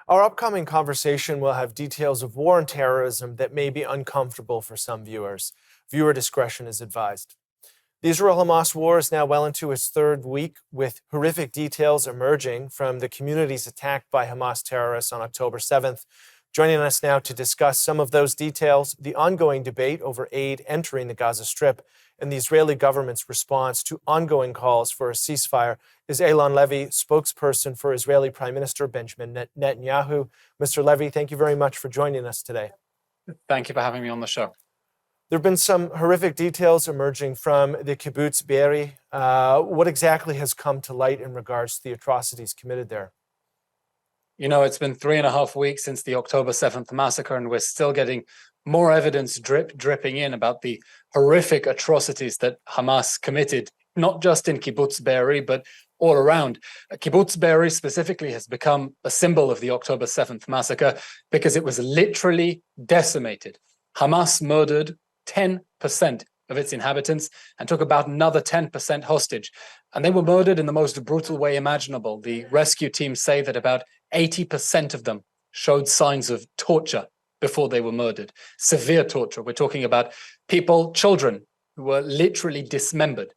Our upcoming conversation will have details of war and terrorism that may be uncomfortable for some viewers. Viewer discretion is advised. The Israel-Hamas war is now well into its third week, with horrific details emerging from the communities attacked by Hamas terrorists on October 7th. Joining us now to discuss some of those details, the ongoing debate over aid entering the Gaza Strip, and the Israeli government's response to ongoing calls for a ceasefire, is Eylon Levy, spokesperson for Israeli Prime Minister Benjamin Netanyahu. Mr. Levy, thank you very much for joining us today. Thank you for having me on the show. There have been some horrific details emerging from the kibbutz Be'eri. What exactly has come to light in regards to the atrocities committed there? You know, it's been 3.5 weeks since the October 7th massacre, and we're still getting more evidence dripping in about the horrific atrocities that Hamas committed, not just in kibbutz Be'eri, but all around. Kibbutz Be'eri specifically has become a symbol of the October 7th massacre because it was literally decimated. Hamas murdered 10% of its inhabitants and took about another 10% hostage. And they were murdered in the most brutal way imaginable. The rescue teams say that about 80% of them showed signs of torture before they were murdered. Severe torture. We're talking about people, children, who were literally dismembered,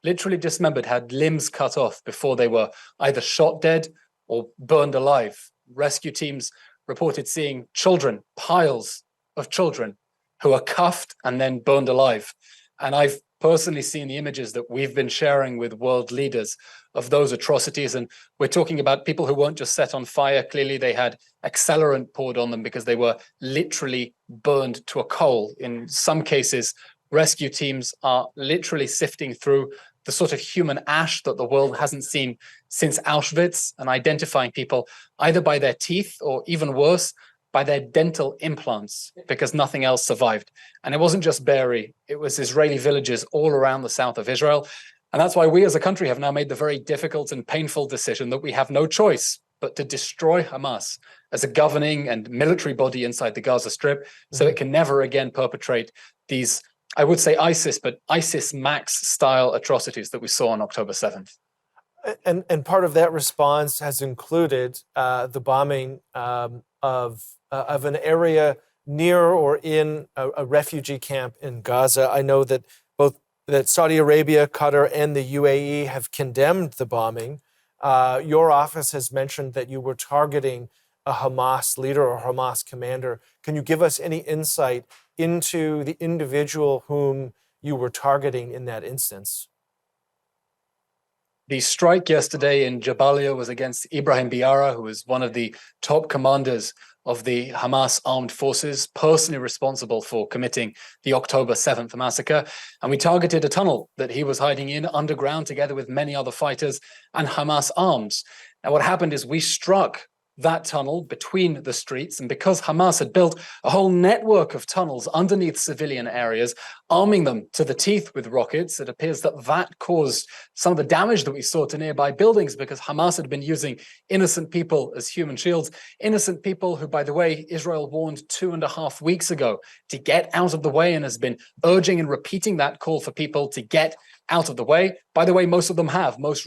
had limbs cut off before they were either shot dead or burned alive. Rescue teams reported seeing children, piles of children, who are cuffed and then burned alive. And I've personally seen the images that we've been sharing with world leaders of those atrocities. And we're talking about people who weren't just set on fire. Clearly, they had accelerant poured on them because they were literally burned to a coal. In some cases, rescue teams are literally sifting through the sort of human ash that the world hasn't seen since Auschwitz and identifying people either by their teeth or, even worse, by their dental implants, because nothing else survived. And it wasn't just Be'eri, it was Israeli villages all around the south of Israel. And that's why we as a country have now made the very difficult and painful decision that we have no choice but to destroy Hamas as a governing and military body inside the Gaza Strip, so it can never again perpetrate these, I would say ISIS, but ISIS Max style atrocities that we saw on October 7th. And part of that response has included the bombing of an area near or in a refugee camp in Gaza. I know that that Saudi Arabia, Qatar, and the UAE have condemned the bombing. Your office has mentioned that you were targeting a Hamas leader or Hamas commander. Can you give us any insight into the individual whom you were targeting in that instance? The strike yesterday in Jabalia was against Ibrahim Biara, who is one of the top commanders of the Hamas armed forces, personally responsible for committing the October 7th massacre. And we targeted a tunnel that he was hiding in underground together with many other fighters and Hamas arms. Now, what happened is we struck that tunnel between the streets, and because Hamas had built a whole network of tunnels underneath civilian areas, arming them to the teeth with rockets, it appears that caused some of the damage that we saw to nearby buildings, because Hamas had been using innocent people as human shields, innocent people who, by the way, Israel warned 2.5 weeks ago to get out of the way, and has been urging and repeating that call for people to get out of the way. By the way, most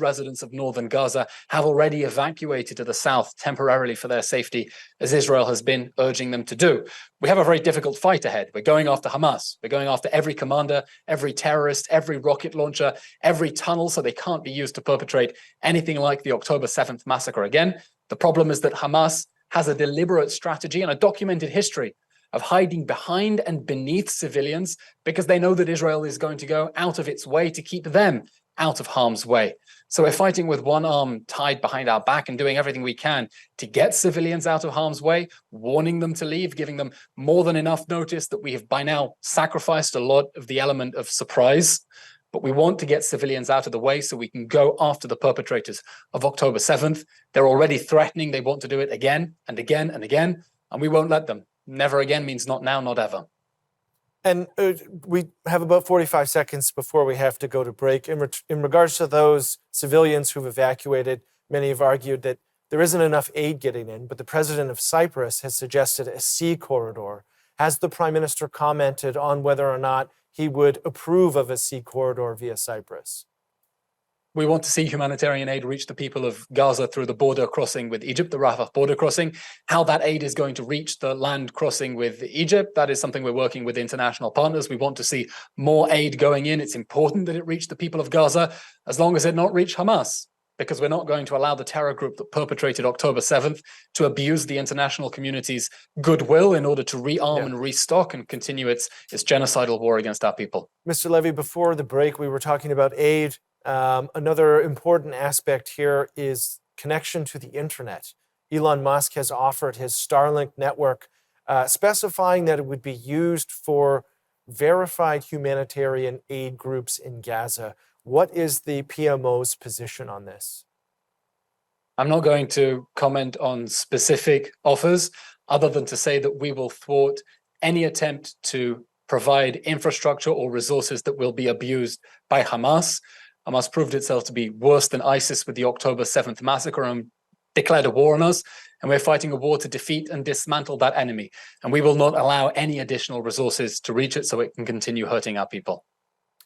residents of northern Gaza have already evacuated to the south temporarily for their safety, as Israel has been urging them to do. We have a very difficult fight ahead. We're going after Hamas. We're going after every commander, every terrorist, every rocket launcher, every tunnel, so they can't be used to perpetrate anything like the October 7th massacre again. The problem is that Hamas has a deliberate strategy and a documented history of hiding behind and beneath civilians, because they know that Israel is going to go out of its way to keep them out of harm's way. So we're fighting with one arm tied behind our back and doing everything we can to get civilians out of harm's way, warning them to leave, giving them more than enough notice that we have by now sacrificed a lot of the element of surprise. But we want to get civilians out of the way so we can go after the perpetrators of October 7th. They're already threatening they want to do it again and again and again, and we won't let them. Never again means not now, not ever. And we have about 45 seconds before we have to go to break. In regards to those civilians who've evacuated, many have argued that there isn't enough aid getting in, but the president of Cyprus has suggested a sea corridor. Has the prime minister commented on whether or not he would approve of a sea corridor via Cyprus? We want to see humanitarian aid reach the people of Gaza through the border crossing with Egypt, the Rafah border crossing. How that aid is going to reach the land crossing with Egypt, that is something we're working with international partners. We want to see more aid going in. It's important that it reach the people of Gaza, as long as it not reach Hamas, because we're not going to allow the terror group that perpetrated October 7th to abuse the international community's goodwill in order to rearm and restock and continue its genocidal war against our people. Mr. Levy, before the break, we were talking about aid. Another important aspect here is connection to the internet. Elon Musk has offered his Starlink network, specifying that it would be used for verified humanitarian aid groups in Gaza. What is the PMO's position on this? I'm not going to comment on specific offers, other than to say that we will thwart any attempt to provide infrastructure or resources that will be abused by Hamas. Hamas proved itself to be worse than ISIS with the October 7th massacre and declared a war on us. And we're fighting a war to defeat and dismantle that enemy. And we will not allow any additional resources to reach it so it can continue hurting our people.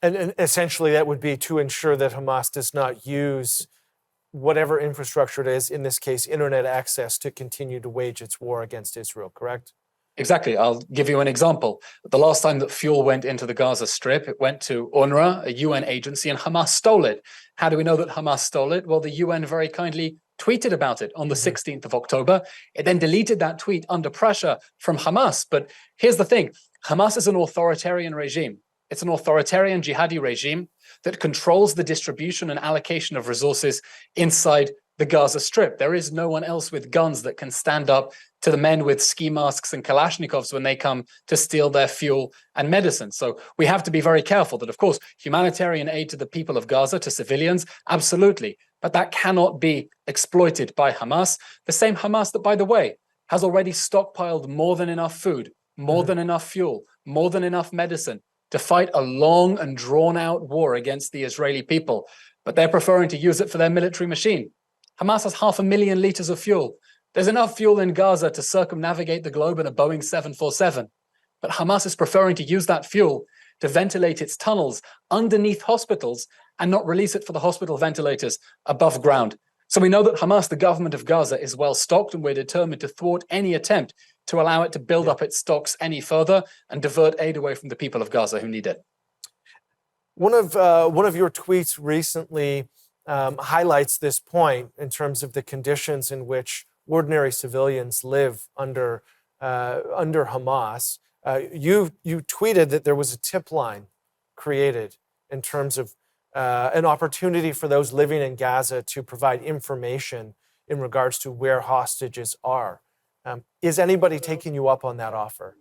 And essentially that would be to ensure that Hamas does not use whatever infrastructure it is, in this case, internet access, to continue to wage its war against Israel, correct? Exactly. I'll give you an example. The last time that fuel went into the Gaza Strip, it went to UNRWA, a UN agency, and Hamas stole it. How do we know that Hamas stole it? Well, the UN very kindly tweeted about it on the 16th of October. It then deleted that tweet under pressure from Hamas. But here's the thing. Hamas is an authoritarian regime. It's an authoritarian jihadi regime that controls the distribution and allocation of resources inside the Gaza Strip. There is no one else with guns that can stand up to the men with ski masks and Kalashnikovs when they come to steal their fuel and medicine. So we have to be very careful that, of course, humanitarian aid to the people of Gaza, to civilians, absolutely. But that cannot be exploited by Hamas. The same Hamas that, by the way, has already stockpiled more than enough food, more than enough fuel, more than enough medicine to fight a long and drawn-out war against the Israeli people. But they're preferring to use it for their military machine. Hamas has 500,000 liters of fuel. There's enough fuel in Gaza to circumnavigate the globe in a Boeing 747. But Hamas is preferring to use that fuel to ventilate its tunnels underneath hospitals and not release it for the hospital ventilators above ground. So we know that Hamas, the government of Gaza, is well stocked, and we're determined to thwart any attempt to allow it to build up its stocks any further and divert aid away from the people of Gaza who need it. One of your tweets recently highlights this point in terms of the conditions in which ordinary civilians live under Hamas. You tweeted that there was a tip line created in terms of an opportunity for those living in Gaza to provide information in regards to where hostages are. Is anybody taking you up on that offer?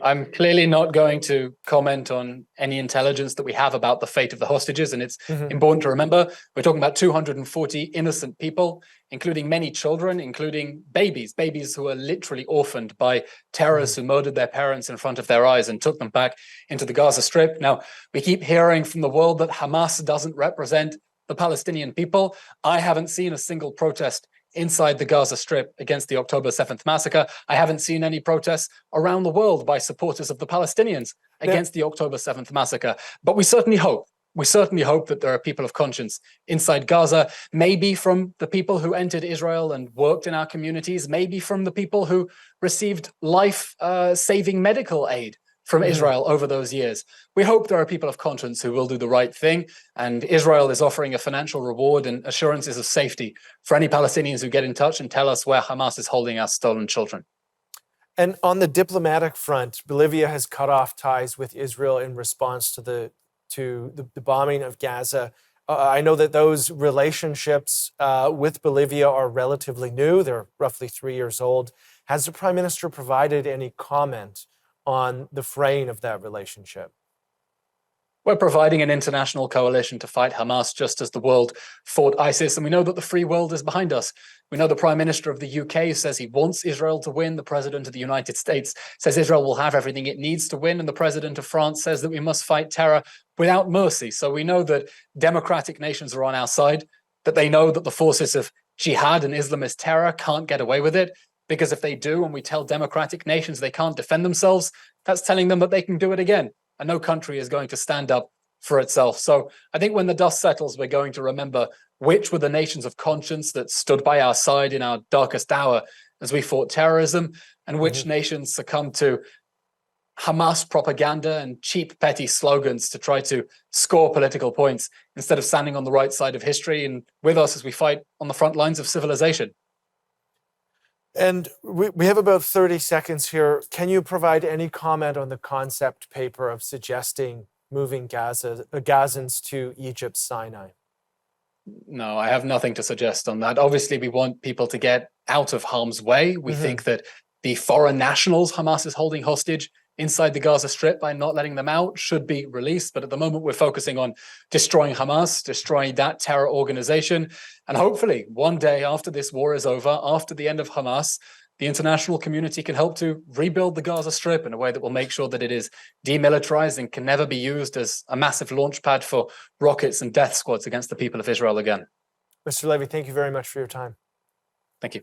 I'm clearly not going to comment on any intelligence that we have about the fate of the hostages. And it's important to remember, we're talking about 240 innocent people, including many children, including babies who are literally orphaned by terrorists who murdered their parents in front of their eyes and took them back into the Gaza Strip. Now, we keep hearing from the world that Hamas doesn't represent the Palestinian people. I haven't seen a single protest inside the Gaza Strip against the October 7th massacre. I haven't seen any protests around the world by supporters of the Palestinians against the October 7th massacre. But we certainly hope that there are people of conscience inside Gaza, maybe from the people who entered Israel and worked in our communities, maybe from the people who received life-saving medical aid from Israel over those years. We hope there are people of conscience who will do the right thing, and Israel is offering a financial reward and assurances of safety for any Palestinians who get in touch and tell us where Hamas is holding our stolen children. And on the diplomatic front, Bolivia has cut off ties with Israel in response to the bombing of Gaza. I know that those relationships with Bolivia are relatively new. They're roughly 3 years old. Has the Prime Minister provided any comment on the fraying of that relationship? We're providing an international coalition to fight Hamas just as the world fought ISIS, and we know that the free world is behind us. We know the Prime Minister of the UK says he wants Israel to win. The President of the United States says Israel will have everything it needs to win, and the President of France says that we must fight terror without mercy. So we know that democratic nations are on our side, that they know that the forces of jihad and Islamist terror can't get away with it, because if they do, and we tell democratic nations they can't defend themselves, that's telling them that they can do it again. And no country is going to stand up for itself. So I think when the dust settles, we're going to remember which were the nations of conscience that stood by our side in our darkest hour as we fought terrorism, and which nations succumbed to Hamas propaganda and cheap, petty slogans to try to score political points instead of standing on the right side of history and with us as we fight on the front lines of civilization. And we have about 30 seconds here. Can you provide any comment on the concept paper of suggesting moving Gazans to Egypt's Sinai? No, I have nothing to suggest on that. Obviously, we want people to get out of harm's way. We think that the foreign nationals Hamas is holding hostage inside the Gaza Strip by not letting them out should be released. But at the moment, we're focusing on destroying Hamas, destroying that terror organization. And hopefully, one day after this war is over, after the end of Hamas, the international community can help to rebuild the Gaza Strip in a way that will make sure that it is demilitarized and can never be used as a massive launch pad for rockets and death squads against the people of Israel again. Mr. Levy, thank you very much for your time. Thank you.